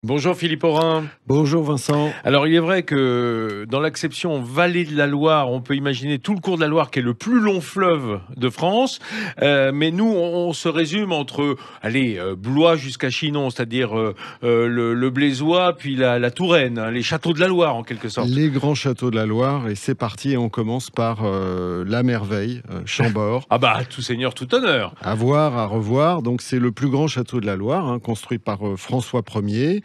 Bonjour Philippe Aurin. Bonjour Vincent. Alors il est vrai que dans l'acception vallée de la Loire, on peut imaginer tout le cours de la Loire qui est le plus long fleuve de France. Mais nous, on se résume entre, Blois jusqu'à Chinon, c'est-à-dire le Blésois, puis la Touraine, hein, les châteaux de la Loire en quelque sorte. Les grands châteaux de la Loire, et c'est parti, et on commence par la merveille, Chambord. Ah bah, tout seigneur, tout honneur. À voir, à revoir. Donc c'est le plus grand château de la Loire, hein, construit par François Ier.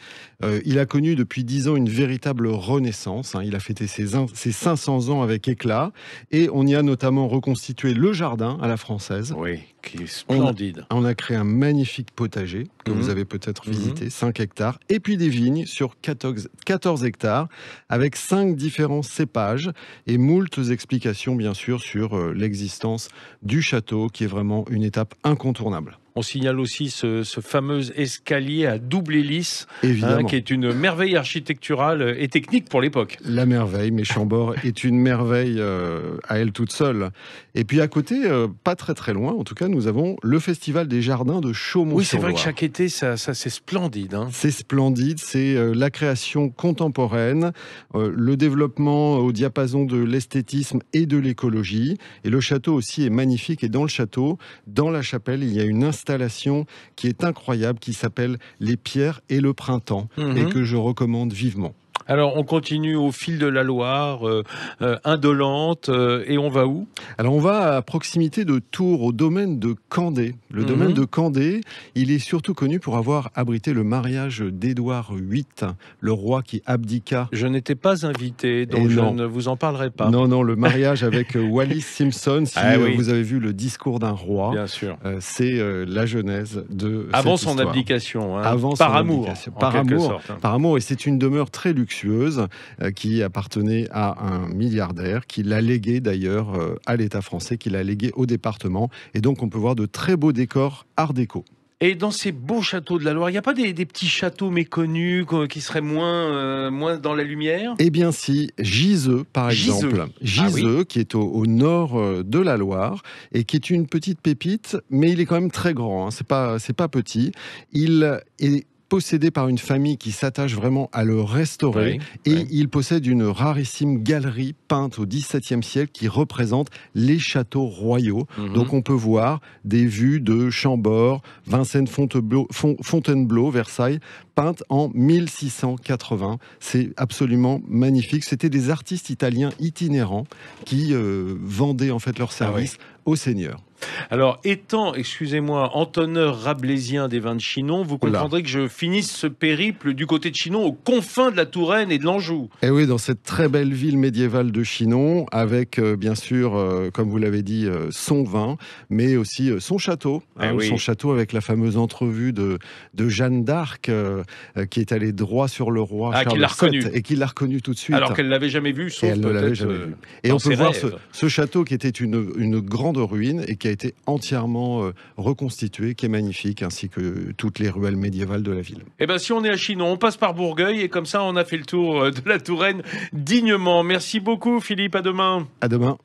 Il a connu depuis 10 ans une véritable renaissance, hein. Il a fêté ses 500 ans avec éclat, et on y a notamment reconstitué le jardin à la française. Oui, qui est splendide. On a créé un magnifique potager que vous avez peut-être visité, 5 hectares, et puis des vignes sur 14 hectares, avec 5 différents cépages, et moultes explications bien sûr sur l'existence du château, qui est vraiment une étape incontournable. On signale aussi ce fameux escalier à double hélice, Évidemment. qui est une merveille architecturale et technique pour l'époque. La merveille, mais Chambord est une merveille à elle toute seule. Et puis à côté, pas très très loin, en tout cas, nous avons le Festival des Jardins de Chaumont-sur-Loire. Oui, c'est vrai que chaque été, ça c'est splendide, hein. C'est splendide, c'est la création contemporaine, le développement au diapason de l'esthétisme et de l'écologie. Et le château aussi est magnifique. Et dans le château, dans la chapelle, il y a une installation qui est incroyable, qui s'appelle Les Pierres et le Printemps, et que je recommande vivement. Alors, on continue au fil de la Loire, indolente, et on va où? Alors on va à proximité de Tours, au domaine de Candé. Le domaine de Candé, il est surtout connu pour avoir abrité le mariage d'Édouard VIII, le roi qui abdiqua. Je n'étais pas invité, donc je ne vous en parlerai pas. Non, le mariage avec Wallis Simpson, si oui. vous avez vu le discours d'un roi, Bien sûr. c'est la genèse de Avant cette son histoire. abdication, hein, Avant par son amour, abdication. en quelque sorte. Par amour, et c'est une demeure très luxueuse qui appartenait à un milliardaire qui l'a légué d'ailleurs à l'État français, qui l'a légué au département, et donc on peut voir de très beaux décors art déco. Et dans ces beaux châteaux de la Loire, il n'y a pas des petits châteaux méconnus qui seraient moins dans la lumière? Eh bien si, Giseux par Giseux. exemple. Ah oui. Giseux, qui est au nord de la Loire, et qui est une petite pépite, mais il est quand même très grand, hein. C'est pas petit. Il est possédé par une famille qui s'attache vraiment à le restaurer, il possède une rarissime galerie peinte au XVIIe siècle qui représente les châteaux royaux. Donc on peut voir des vues de Chambord, Vincennes-Fontainebleau, Versailles, peintes en 1680. C'est absolument magnifique. C'était des artistes italiens itinérants qui vendaient en fait leurs services aux seigneurs. Alors, étant, excusez-moi, entonneur rabelaisien des vins de Chinon, vous comprendrez que je finisse ce périple du côté de Chinon, aux confins de la Touraine et de l'Anjou. Et oui, dans cette très belle ville médiévale de Chinon, avec bien sûr, comme vous l'avez dit, son vin, mais aussi son château. Son château avec la fameuse entrevue de Jeanne d'Arc, qui est allée droit sur le roi Charles VII, et qui l'a reconnu tout de suite. Alors qu'elle ne l'avait jamais vu, sauf elle ne l'avait jamais vu. Et on peut voir ce château qui était une grande ruine et qui a été entièrement reconstitué, qui est magnifique, ainsi que toutes les ruelles médiévales de la ville. Eh bien, si on est à Chinon, on passe par Bourgueil, et comme ça, on a fait le tour de la Touraine dignement. Merci beaucoup, Philippe. À demain. À demain.